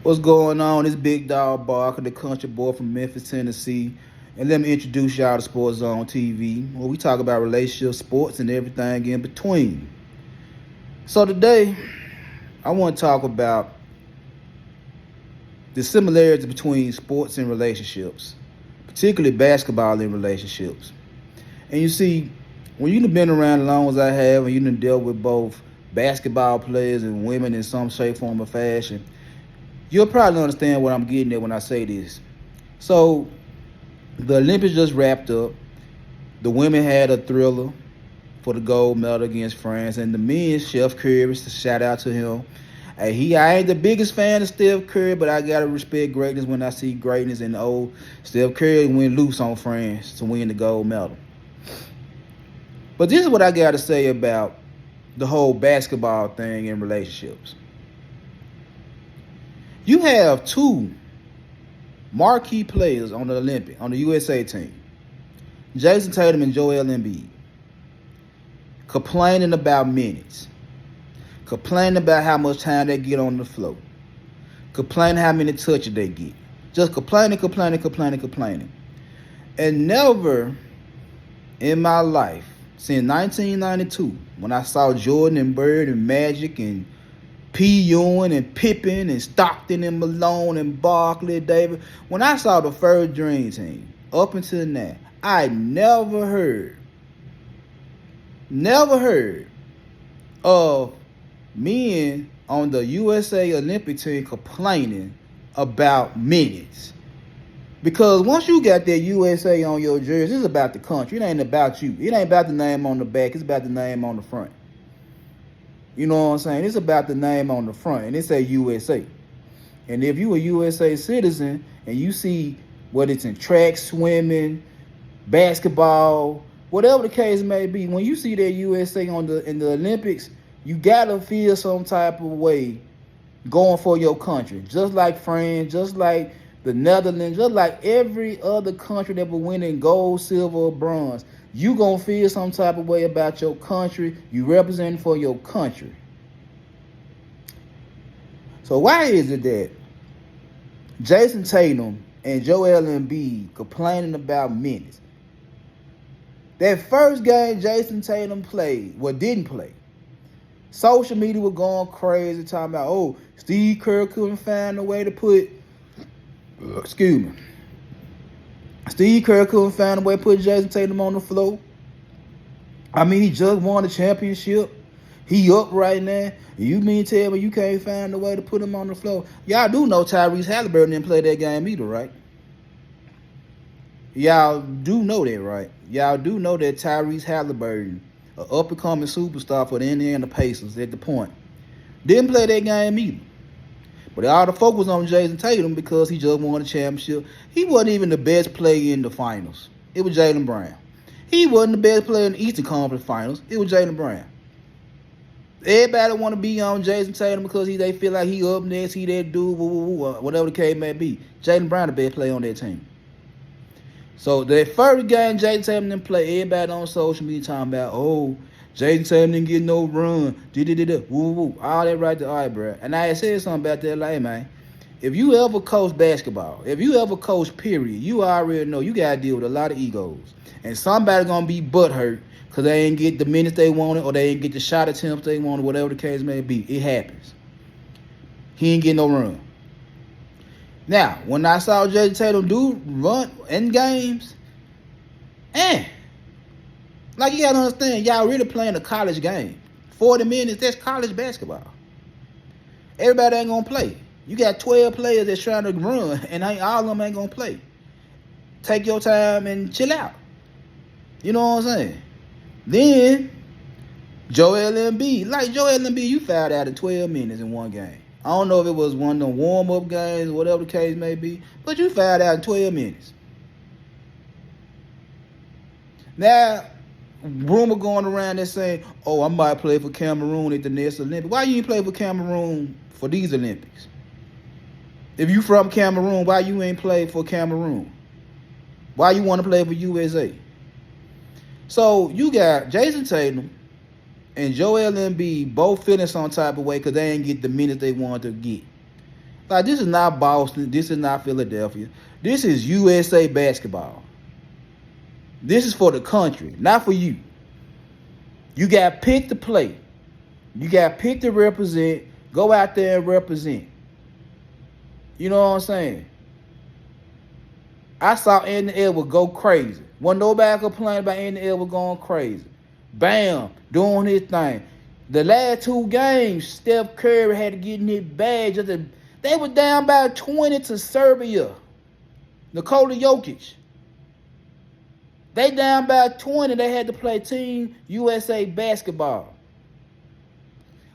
What's going on? It's Big Dog Barker, the country boy from Memphis, Tennessee. And let me introduce y'all to Sports Zone TV, where we talk about relationships, sports, and everything in between. So today, I want to talk about the similarities between sports and relationships, particularly basketball and relationships. And you see, when you've been around as long as I have, and you've dealt with both basketball players and women in some shape, form, or fashion, you'll probably understand what I'm getting at when I say this. So, the Olympics just wrapped up. The women had a thriller for the gold medal against France, and the men, Chef Curry, shout out to him. I ain't the biggest fan of Steph Curry, but I gotta respect greatness when I see greatness. And Steph Curry went loose on France to win the gold medal. But this is what I gotta say about the whole basketball thing in relationships. You have two marquee players on the USA team, Jason Tatum and Joel Embiid, complaining about minutes, complaining about how much time they get on the floor, complaining how many touches they get, just complaining. And never in my life, since 1992, when I saw Jordan and Bird and Magic and P. Ewing and Pippen and Stockton and Malone and Barkley, David. When I saw the first Dream Team, up until now, I never heard of men on the USA Olympic team complaining about minutes. Because once you got that USA on your jersey, it's about the country. It ain't about you. It ain't about the name on the back. It's about the name on the front. You know what I'm saying? It's about the name on the front, and it say USA. And if you a USA citizen and you see what it's in track, swimming, basketball, whatever the case may be, when you see that USA in the Olympics, you gotta feel some type of way going for your country. Just like France, just like the Netherlands, just like every other country that will win in gold, silver, or bronze. You gonna feel some type of way about your country. You representing for your country. So why is it that Jason Tatum and Joel Embiid complaining about minutes? That first game Jason Tatum didn't play. Social media was going crazy talking about, Steve Kerr couldn't find a way to put, Steve Kerr couldn't find a way to put Jason Tatum on the floor. I mean, he just won the championship. He up right now. You mean tell me you can't find a way to put him on the floor? Y'all do know Tyrese Halliburton didn't play that game either, right? Y'all do know that, right? Y'all do know that Tyrese Halliburton, an up-and-coming superstar for the Indiana Pacers at the point, didn't play that game either. But all the focus on Jason Tatum because he just won the championship. He wasn't even the best player in the finals. It was Jaylen Brown. He wasn't the best player in the Eastern Conference Finals. It was Jaylen Brown. Everybody want to be on Jason Tatum because they feel like he up next, he that dude, whatever the case may be. Jaylen Brown the best player on that team. So the first game Jason Tatum didn't play, everybody on social media talking about, Jason Tatum didn't get no run, all that right there, all right, bro. And I said something about that, like, man, if you ever coach basketball, if you ever coach, period, you already know you got to deal with a lot of egos. And somebody going to be butthurt because they ain't get the minutes they wanted or they ain't get the shot attempts they wanted, whatever the case may be. It happens. He ain't getting no run. Now, when I saw Jason Tatum do run in games, like you gotta understand, y'all really playing a college game. 40 minutes, that's college basketball. Everybody ain't gonna play. You got 12 players that's trying to run, and all of them ain't gonna play. Take your time and chill out. You know what I'm saying? Then, Joel Embiid, you fouled out in 12 minutes in one game. I don't know if it was one of the warm-up games, whatever the case may be, but you fouled out in 12 minutes. Now, rumor going around that's saying, I might play for Cameroon at the next Olympics. Why you ain't play for Cameroon for these Olympics? If you from Cameroon, why you ain't play for Cameroon? Why you want to play for USA? So you got Jason Tatum and Joel Embiid both feeling some type of way because they ain't get the minutes they wanted to get. Like, this is not Boston. This is not Philadelphia. This is USA basketball. This is for the country, not for you. You got picked to play. You got picked to represent. Go out there and represent. You know what I'm saying? I saw Anthony Edwards go crazy. Wasn't nobody complaining about Anthony Edwards going crazy. Bam, doing his thing. The last two games, Steph Curry had to get in his bag. They were down by 20 to Serbia. Nikola Jokic. They down by 20. They had to play Team USA basketball.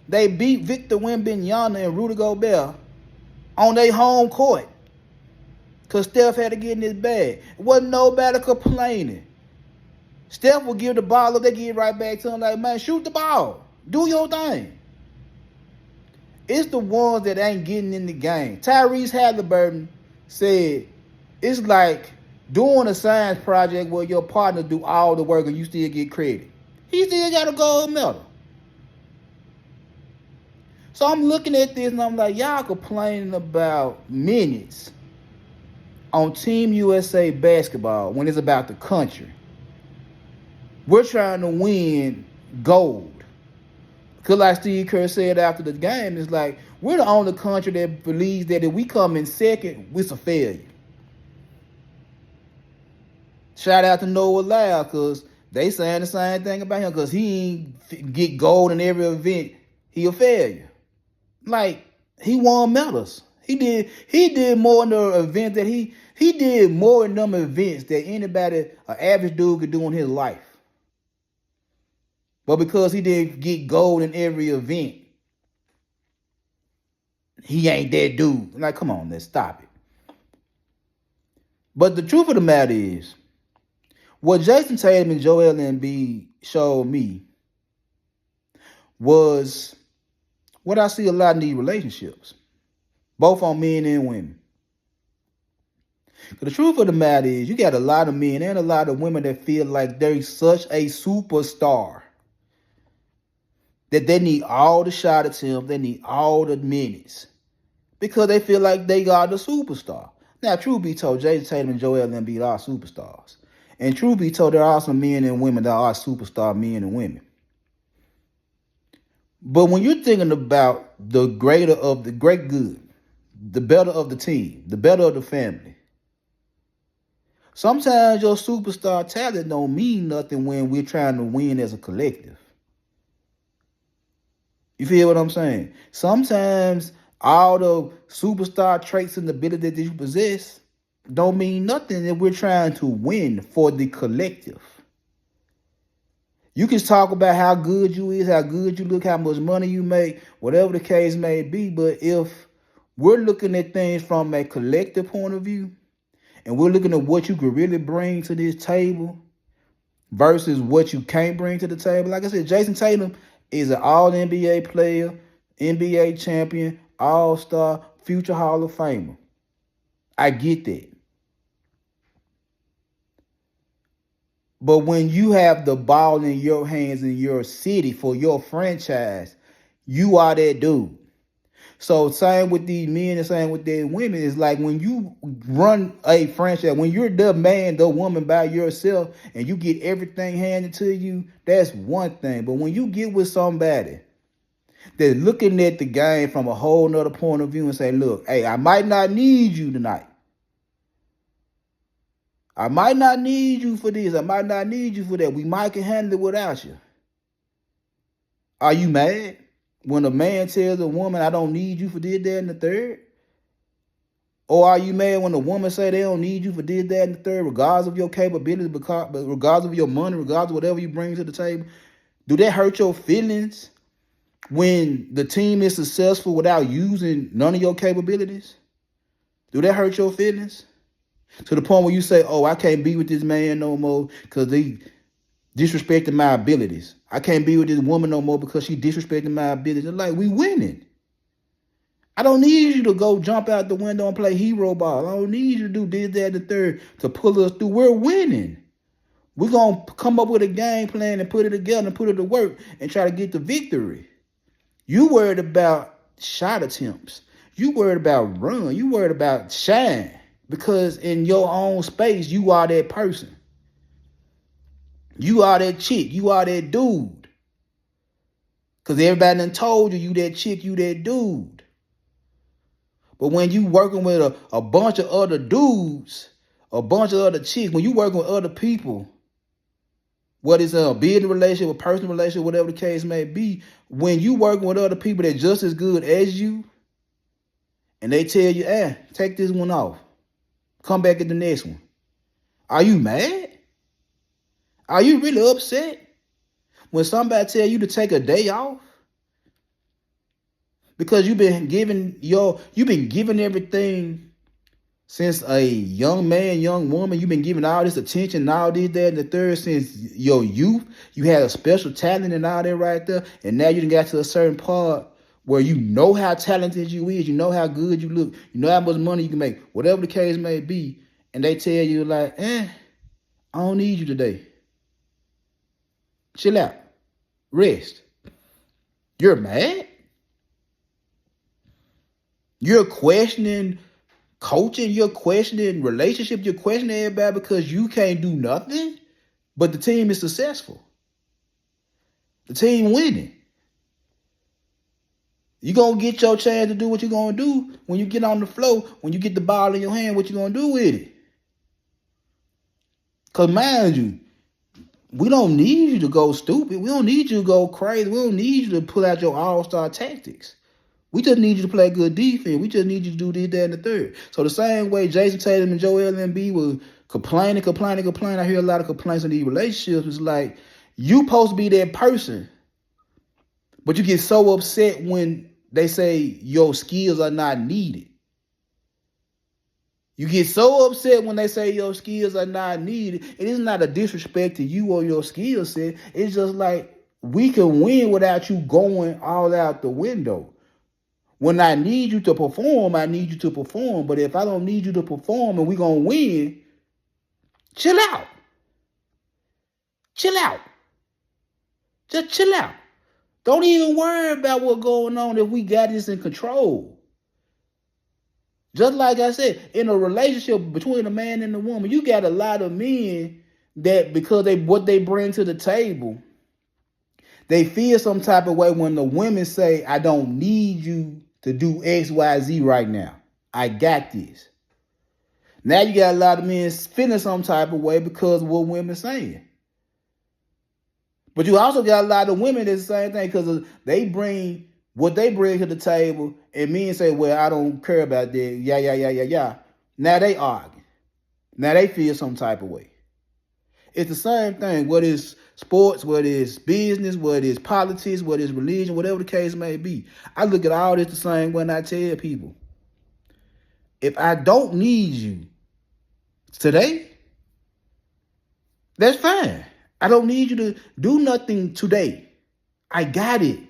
They beat Victor Wembanyama and Rudy Gobert on their home court. Because Steph had to get in his bag. Wasn't nobody complaining. Steph will give the ball up. They give it right back to him like, man, shoot the ball. Do your thing. It's the ones that ain't getting in the game. Tyrese Halliburton said, it's like doing a science project where your partner do all the work and you still get credit. He still got a gold medal. So I'm looking at this and I'm like, y'all complaining about minutes on Team USA basketball when it's about the country. We're trying to win gold. Because like Steve Kerr said after the game, it's like, we're the only country that believes that if we come in second, it's a failure. Shout out to Noah Lyles, because they saying the same thing about him, because he ain't get gold in every event. He a failure. Like, he won medals. He did more in the event that he did more in them events that anybody, an average dude, could do in his life. But because he didn't get gold in every event, he ain't that dude. Like, come on, let's stop it. But the truth of the matter is, what Jason Tatum and Joel Embiid showed me was what I see a lot in these relationships, both on men and women. But the truth of the matter is, you got a lot of men and a lot of women that feel like they're such a superstar that they need all the shot attempts, they need all the minutes, because they feel like they got the superstar. Now, truth be told, Jason Tatum and Joel Embiid are superstars. And truth be told, there are some men and women that are superstar men and women. But when you're thinking about the greater of the great good, the better of the team, the better of the family, sometimes your superstar talent don't mean nothing when we're trying to win as a collective. You feel what I'm saying? Sometimes all the superstar traits and ability that you possess don't mean nothing if we're trying to win for the collective. You can talk about how good you is, how good you look, how much money you make, whatever the case may be, but if we're looking at things from a collective point of view, and we're looking at what you could really bring to this table versus what you can't bring to the table. Like I said, Jason Tatum is an all-NBA player, NBA champion, all-star, future Hall of Famer. I get that. But when you have the ball in your hands in your city for your franchise, you are that dude. So same with these men and same with these women. It's like when you run a franchise, when you're the man, the woman by yourself, and you get everything handed to you, that's one thing. But when you get with somebody that's looking at the game from a whole nother point of view and say, look, hey, I might not need you tonight. I might not need you for this. I might not need you for that. We might can handle it without you. Are you mad when a man tells a woman, I don't need you for this, that, and the third? Or are you mad when a woman say they don't need you for this, that, and the third, regardless of your capabilities, regardless of your money, regardless of whatever you bring to the table? Do that hurt your feelings when the team is successful without using none of your capabilities? Do that hurt your feelings? To the point where you say, oh, I can't be with this man no more because they disrespecting my abilities. I can't be with this woman no more because she disrespecting my abilities. It's like, we winning. I don't need you to go jump out the window and play hero ball. I don't need you to do this, that, and the third to pull us through. We're winning. We're going to come up with a game plan and put it together and put it to work and try to get the victory. You worried about shot attempts. You worried about run. You worried about shine. Because in your own space, you are that person. You are that chick. You are that dude. Because everybody done told you that chick, you that dude. But when you working with a bunch of other dudes, a bunch of other chicks, when you working with other people, what is a business relationship, a personal relationship, whatever the case may be, when you working with other people that just as good as you, and they tell you, take this one off. Come back at the next one. Are you mad? Are you really upset when somebody tell you to take a day off? Because you've been giving everything since a young man, young woman. You've been giving all this attention, and all this, that, and the third since your youth. You had a special talent and all that right there, and now you done got to a certain part where you know how talented you is, you know how good you look, you know how much money you can make, whatever the case may be, and they tell you like, I don't need you today. Chill out. Rest. You're mad? You're questioning coaching, you're questioning relationship, you're questioning everybody because you can't do nothing, but the team is successful. The team winning. You're going to get your chance to do what you're going to do when you get on the floor, when you get the ball in your hand, what you going to do with it. Because mind you, we don't need you to go stupid. We don't need you to go crazy. We don't need you to pull out your all-star tactics. We just need you to play good defense. We just need you to do this, that, and the third. So the same way Jason Tatum and Joel Embiid were complaining. I hear a lot of complaints in these relationships. It's like, you supposed to be that person, but you get so upset when they say your skills are not needed. You get so upset when they say your skills are not needed. It is not a disrespect to you or your skill set. It's just like, we can win without you going all out the window. When I need you to perform, I need you to perform. But if I don't need you to perform and we're going to win, chill out. Chill out. Just chill out. Don't even worry about what's going on if we got this in control. Just like I said, in a relationship between a man and a woman, you got a lot of men that because what they bring to the table, they feel some type of way when the women say, I don't need you to do X, Y, Z right now. I got this. Now you got a lot of men feeling some type of way because of what women saying. But you also got a lot of women that's the same thing because they bring what they bring to the table, and men say, well, I don't care about that. Yeah. Now they argue. Now they feel some type of way. It's the same thing, whether it's sports, whether it's business, whether it's politics, whether it's religion, whatever the case may be. I look at all this the same when I tell people, if I don't need you today, that's fine. I don't need you to do nothing today. I got it.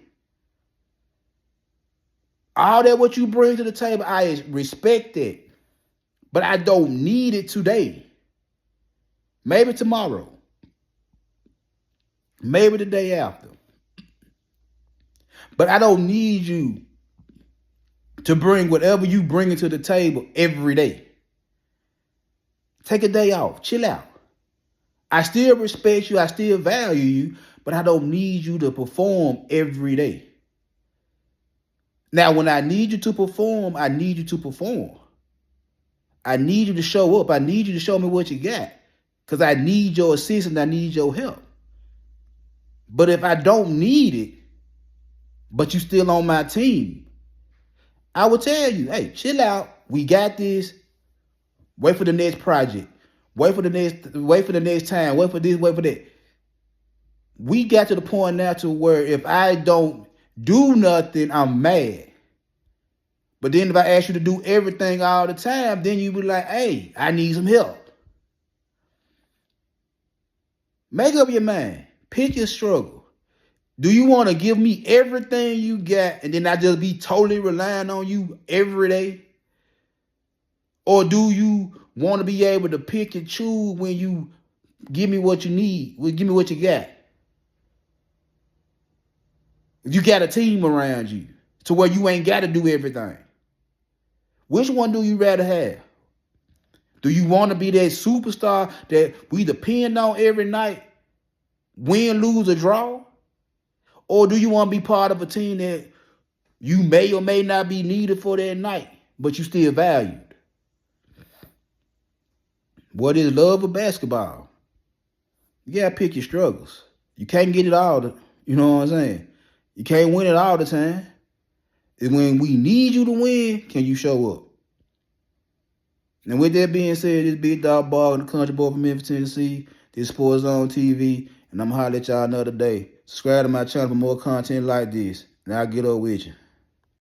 All that what you bring to the table, I respect it. But I don't need it today. Maybe tomorrow. Maybe the day after. But I don't need you to bring whatever you bring to the table every day. Take a day off. Chill out. I still respect you. I still value you. But I don't need you to perform every day. Now, when I need you to perform, I need you to perform. I need you to show up. I need you to show me what you got. Because I need your assistance. I need your help. But if I don't need it, but you still on my team, I will tell you, hey, chill out. We got this. Wait for the next project. Wait for the next time. Wait for this, wait for that. We got to the point now to where if I don't do nothing, I'm mad. But then if I ask you to do everything all the time, then you be like, hey, I need some help. Make up your mind. Pick your struggle. Do you want to give me everything you got and then I just be totally relying on you every day? Or do you want to be able to pick and choose when you give me what you need? Give me what you got. You got a team around you to where you ain't got to do everything. Which one do you rather have? Do you want to be that superstar that we depend on every night, win, lose, or draw? Or do you want to be part of a team that you may or may not be needed for that night, but you still valued? What is love of basketball? You gotta pick your struggles. You can't get it all. You know what I'm saying? You can't win it all the time. And when we need you to win, can you show up? And with that being said, this Big Dog Ball in the country boy from Memphis, Tennessee. This Sports Zone TV. And I'm going to holler at y'all another day. Subscribe to my channel for more content like this. And I'll get up with you.